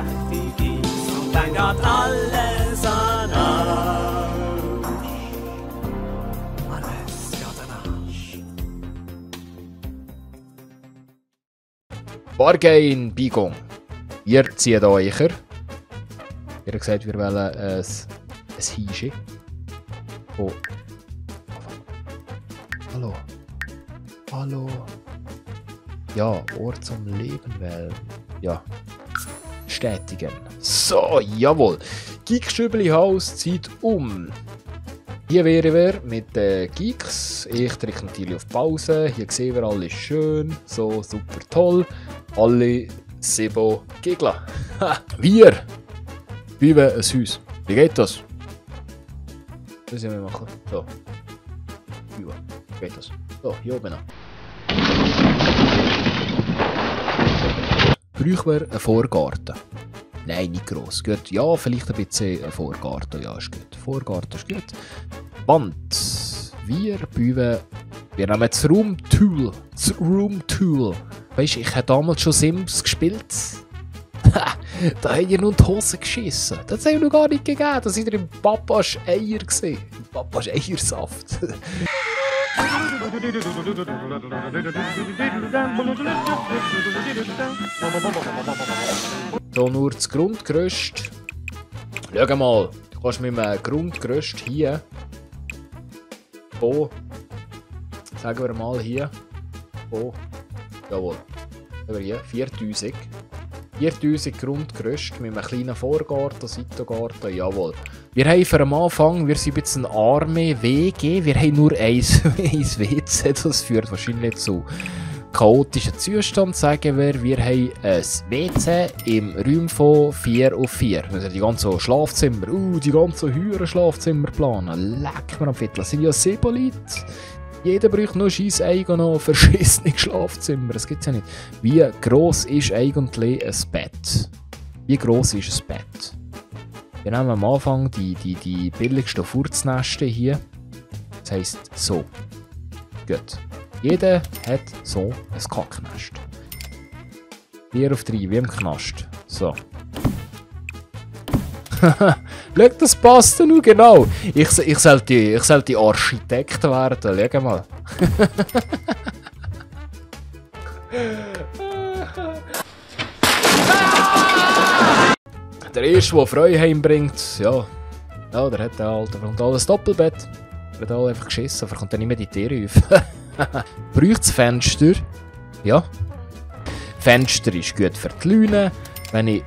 mächtig ist und dann geht alles an Arsch. Alles geht an Arsch. Bargain Bigong. Wir ziehen euch. Ihr habt gesagt, wir wollen ein Hiesche. Oh. Hallo. Hallo. Ja, Ort zum Leben wählen. Ja. Bestätigen. So, jawohl. Geekstübli-Haus zieht um. Hier wären wir mit den Geeks. Ich drücke natürlich auf Pause. Hier sehen wir alles schön. So, super toll. Alle 7 Gegner. Wir bauen ein Haus. Wie geht das? Das müssen wir machen. So. Wie geht das? So, hier oben noch. Brauchen wir einen Vorgarten? Nein, nicht gross. Gut. Ja, vielleicht ein bisschen ein Vorgarten. Ja, ist gut. Vorgarten ist gut. Wand. Wir bauen... Wir nehmen das Room-Tool. Das Room-Tool. Weisst du, ich habe damals schon Sims gespielt. Da haben ihr nur die Hose geschissen. Das hat ihr noch gar nicht gegeben. Da seid ihr im Papas Eier gesehen. Im Papas Eiersaft. So, nur das Grundgerüst. Schau mal, du kannst mit einem Grundgerüst hier. Oh. Sagen wir mal hier. Oh. Jawohl. Aber hier 4000. 4000 Grundgerüst mit einem kleinen Vorgarten, Seitengarten, jawohl. Wir haben für am Anfang, wir sind jetzt eine arme WG, wir haben nur ein WC, das führt wahrscheinlich zu chaotischen Zustand, sagen wir. Wir haben ein WC im Raum von 4 auf 4. Also die ganzen Schlafzimmer, die ganzen höheren Schlafzimmer planen. Leck mir am Viertel, das sind ja 7 Leute. Jeder braucht nur sein eigenes verschissenes Schlafzimmer. Das gibt's ja nicht. Wie gross ist eigentlich ein Bett? Wie gross ist ein Bett? Wir nehmen am Anfang die billigsten Furznäste hier. Das heisst so. Gut. Jeder hat so ein Kacknest. 4 auf 3, wie im Knast. So. Schau, das passt nur genau. Ich sollte Architekt werden. Schau mal. Der erste, der Freude heimbringt, ja, der hat den Alter. Und alles Doppelbett. Er hat alle einfach geschissen, aber kommt dann nicht mehr die Tiere auf. Braucht es Fenster? Ja. Fenster ist gut für die Lüne. Wenn ich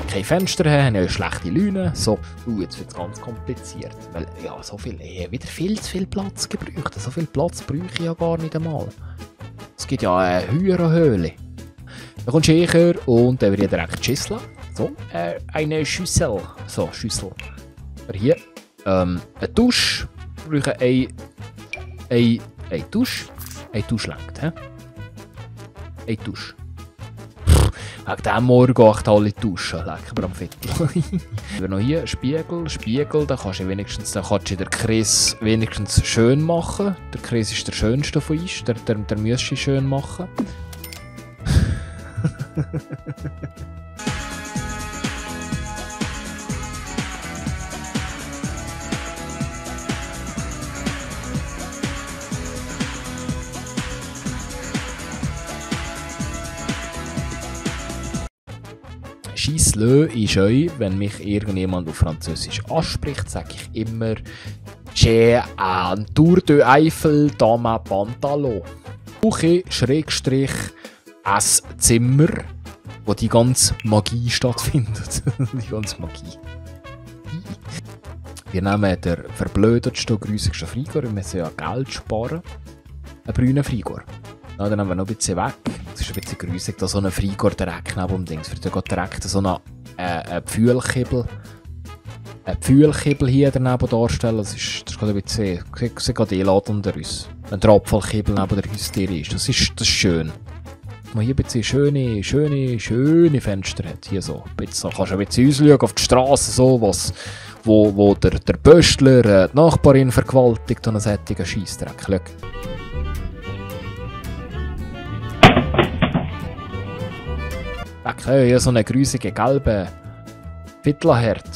keine Fenster habe, habe ich eine schlechte Lüne. So, jetzt wird es ganz kompliziert. Weil, ja, so viel, ich habe wieder viel zu viel Platz gebraucht. So viel Platz brauche ich ja gar nicht einmal. Es gibt ja eine höhere Höhle. Dann kommst du her und dann wird ich direkt schüsseln. So, eine Schüssel. So, Schüssel. Aber hier, eine Dusche. Wir brauchen eine Dusche. Eine Dusche langt, hä? Eine Dusche. Wegen diesem Morgen acht alle duschen. Lecker mir am Viertel. Wir noch hier Spiegel, da kannst du wenigstens den Chris wenigstens schön machen. Der Chris ist der schönste von uns, der müsste du schön machen. Scheisslö ist euch, wenn mich irgendjemand auf Französisch anspricht, sage ich immer J'ai un tour de Eiffel dans ma pantalon. Küche Schrägstrich ein Zimmer, wo die ganze Magie stattfindet. Die ganze Magie. Wir nehmen den verblödetsten, grüssigsten Frigor. Wir müssen ja Geld sparen. Einen braunen Frigor. Ja, dann nehmen wir noch ein bisschen weg. Das ist ein bisschen grusig, da so ein Frigor direkt neben dem Ding. Da geht direkt so ein Pfühlkibbel. Ein Pfühlkibbel hier daneben darstellen. Das ist gerade ein bisschen. Sieht gerade einladender aus. Wenn der Abfallkibbel neben der Haustür ist. Das ist schön. Dass man hier ein bisschen schöne Fenster hat. Hier so. Ein bisschen, kannst du ein bisschen ausschauen auf die Straße, so was. Wo der Böstler die Nachbarin vergewaltigt und einen sättigen Scheissdreck. Schau. Okay, ja, so einen grusigen gelben Fiddlerherd.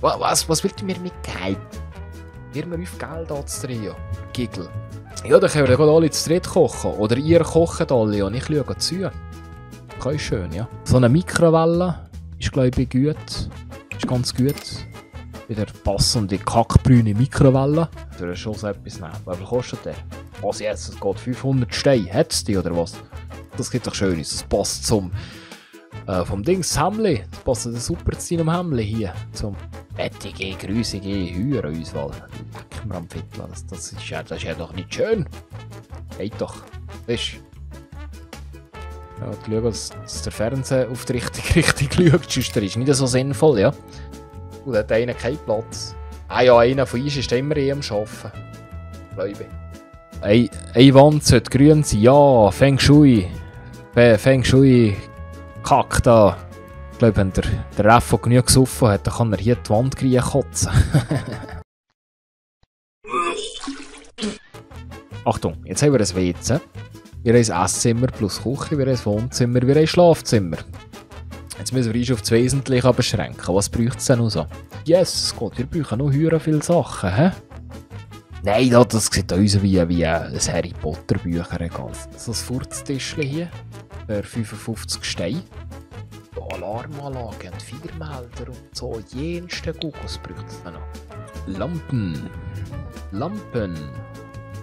Was willst du mir mit Geld? Wir mir auf Geld anzudrehen, Giggle. Ja, dann können wir dann alle zu dritt kochen. Oder ihr kocht alle und ich schaue zu. Das ist schön, ja. So eine Mikrowelle ist, glaube ich, gut. Ist ganz gut. Wieder passende kackbrüne Mikrowelle. Du hast schon so etwas nehmen. Wie viel kostet der? Was jetzt? Es geht 500 Steine. Hättest du die oder was? Das gibt doch Schönes. Das passt zum vom Dings Hemli. Das passt super zu deinem Hemli hier. Zum fettige, grusige Hühnerhauswahl. Leck mir am Viertel. Das ist ja doch nicht schön. Geht doch. Weißt du? Ja, schau, dass der Fernseher auf die richtige Richtung schaut. Sonst ist nicht so sinnvoll, ja. Und hat einer keinen Platz. Ah ja, einer von uns ist immer am Arbeiten. Glaube ich. Eine Wand sollte grün sein. Ja, Feng Shui. Feng Shui. Kack da. Ich glaube, wenn der Reffo genug gesoffen hat, dann kann er hier die Wand kotzen. Achtung, jetzt haben wir ein WC. Wir haben ein Esszimmer plus Küche, wir haben ein Wohnzimmer, wir haben ein Schlafzimmer. Jetzt müssen wir uns auf das Wesentliche beschränken. Was braucht es denn noch so? Yes, Gott, wir brauchen noch höher viele Sachen, hä? Nein, das sieht aus wie ein Harry Potter Bücherregal. So ein Furztischchen hier für 55 Steine. Alarmanlage und Viermelder und so. Jensten Gugus braucht es dann noch. Lampen.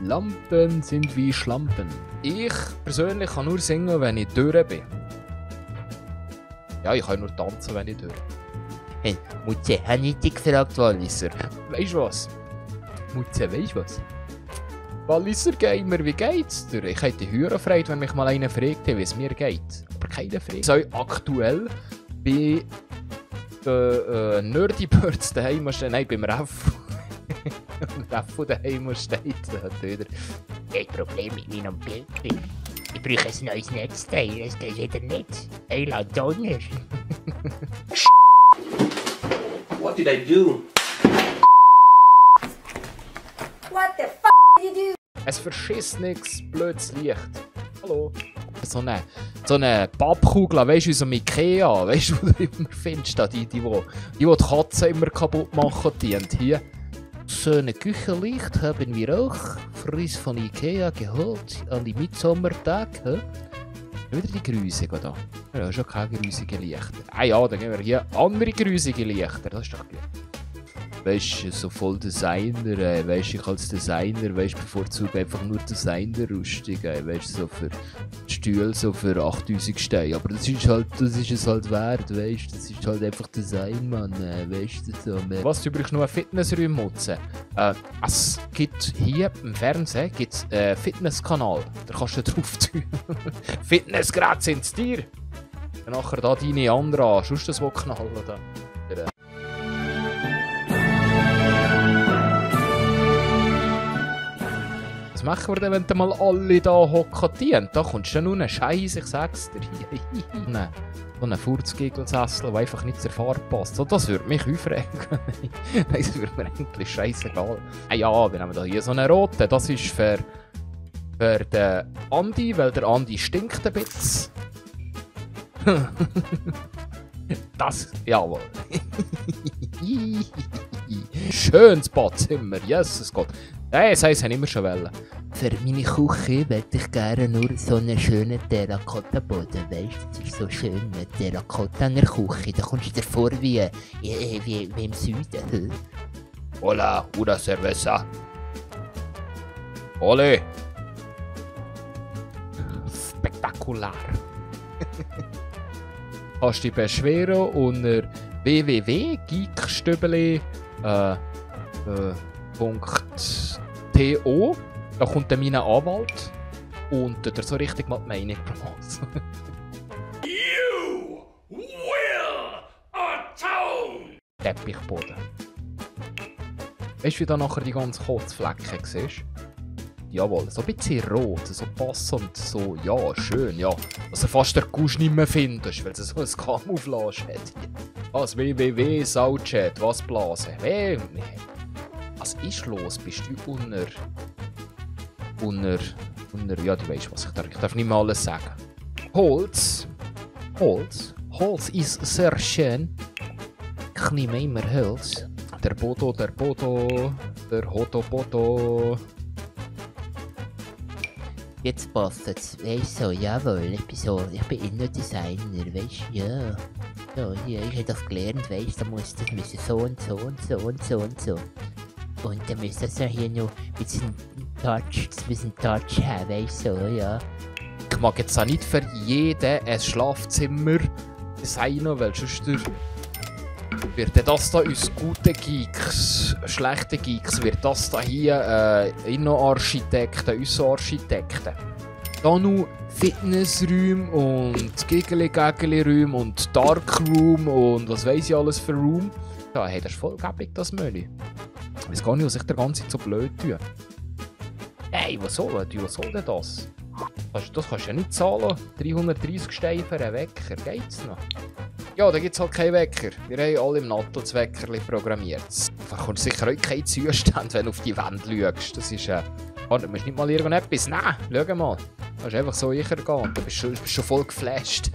Lampen sind wie Schlampen. Ich persönlich kann nur singen, wenn ich durch bin. Ja, ich kann nur tanzen, wenn ich durch bin. Hey, Mutze, habe ich dich gefragt, Walliser? Weisst du was? Mutze, weisst du was? Walliser Gamer, wie geht's dir? Ich hätte höher Freude, wenn mich mal einer fragt, wie es mir geht. Aber keiner fragt. So aktuell bei den Nerdy Birds daheim stehen. Nein, beim Reffo. Reffo daheim steht. Kein Problem mit meinem Bild. Ich brauche ein neues Netzteil. Das geht wieder nicht. Hey, Donner. What did I do? What the f did you do? Ein verschissenes, blödes Licht. Hallo. So eine Pappkugel, weißt du, so mit Ikea, weißt du, wo du immer findest, die Katzen immer kaputt machen, die und hier. So ein Küchenlicht haben wir auch frisch von Ikea geholt an die Mitsommertage. Wieder die Grüße da. Ja, schon keine grüßigen Lichter. Ah ja, dann gehen wir hier andere grüßige Lichter, das ist doch gut. Weißt du, so voll Designer, weißt du, ich als Designer, weißt du, bevorzuge einfach nur Designer-Rüstung, weißt du, so für Stühle, so für 8000 Steine. Aber das ist es halt wert, weißt du, das ist halt einfach Design, Mann, weißt du, so. Was, du brauchst nur einen Fitnessraum nutzen. Es gibt hier im Fernsehen einen Fitnesskanal, da kannst du drauf tun. Fitnessgeräte sind es dir. Und nachher da deine anderen, sonst das wo knallen da. Was machen wir denn, wenn mal alle da hocken? Da kommst du nur einen Scheiß, ich sag's dir. So einen Furzgegelsessel, der einfach nicht zur Farbe passt. So, das würde mich aufregen. Das würde mir eigentlich scheißegal. Ah ja, wir haben da hier so einen roten. Das ist für den Andi, weil der Andi stinkt ein bisschen. Das, jawohl. Schönes Badzimmer, Jesus Gott. Nein, das heisst, ich immer schon wollen. Für meine Küche möchte ich gerne nur so einen schönen Terrakotta-Boden, weißt du? Das ist so schön mit Terrakotta in der Küche. Da kommst du dir vor wie im Süden. Hola, una cerveza. Ole. Spektakulär. Kannst dich beschweren unter www.geekstübeli.to. Da kommt dann mein Anwalt und der so richtig mal die Meinung blasen. You will atone! Teppichboden. Weißt du, wie da nachher die ganzen Kotzflecken siehst? Jawohl, so ein bisschen rot, so passend, so, ja, schön, ja. Dass du fast den Gusch nicht mehr findest, weil es so ein Camouflage hat. Was, www.Soundchat, was blasen? Was ist los? Bist du unter, ja, du weißt was, ich darf nicht mehr alles sagen. Holz, Holz ist sehr schön. Ich nehme immer Holz. Der Boto, der Hoto. Jetzt passt es, weißt du, jawohl, ich bin Inno-Designer, weißt du, ja. So, hier, ich habe das gelernt, weißt du, da muss das müssen so und so und so und so und so. Und dann müsste das ja hier noch ein bisschen Touch haben, weißt du, so, ja. Ich mag jetzt auch nicht für jeden ein Schlafzimmer designen, weil sonst wird das da uns gute Geeks, schlechte Geeks, wird das da hier Innenarchitekten, Aussenarchitekten. Da noch Fitnessräume und Giggly-Gaggly-Räume und Darkroom und was weiss ich alles für Room. Ja, hey, das ist voll gäbig, das Menü. Ich weiß gar nicht, was ich der ganze Zeit so blöd tue. Hey, was soll denn das? Das kannst du ja nicht zahlen. 330 Steine für einen Wecker, geht's noch? Ja, da gibt's halt keinen Wecker. Wir haben alle im Natto das Weckerli programmiert. Da kommst du sicher auch keinen Zustand, wenn du auf die Wand schaust. Das ist du musst nicht mal irgendetwas nehmen. Schau mal. Du kannst einfach so gehen. Du bist schon voll geflasht.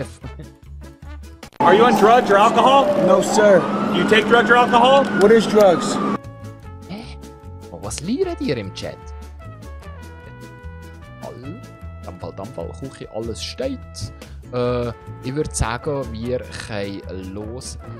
Are you on drugs or alcohol? No, sir. Do you take drugs or alcohol? What is drugs? Hä? Oh, was lernen die im Chat? Dampfall, Küche, alles steht. Ich würde sagen, wir können loslegen.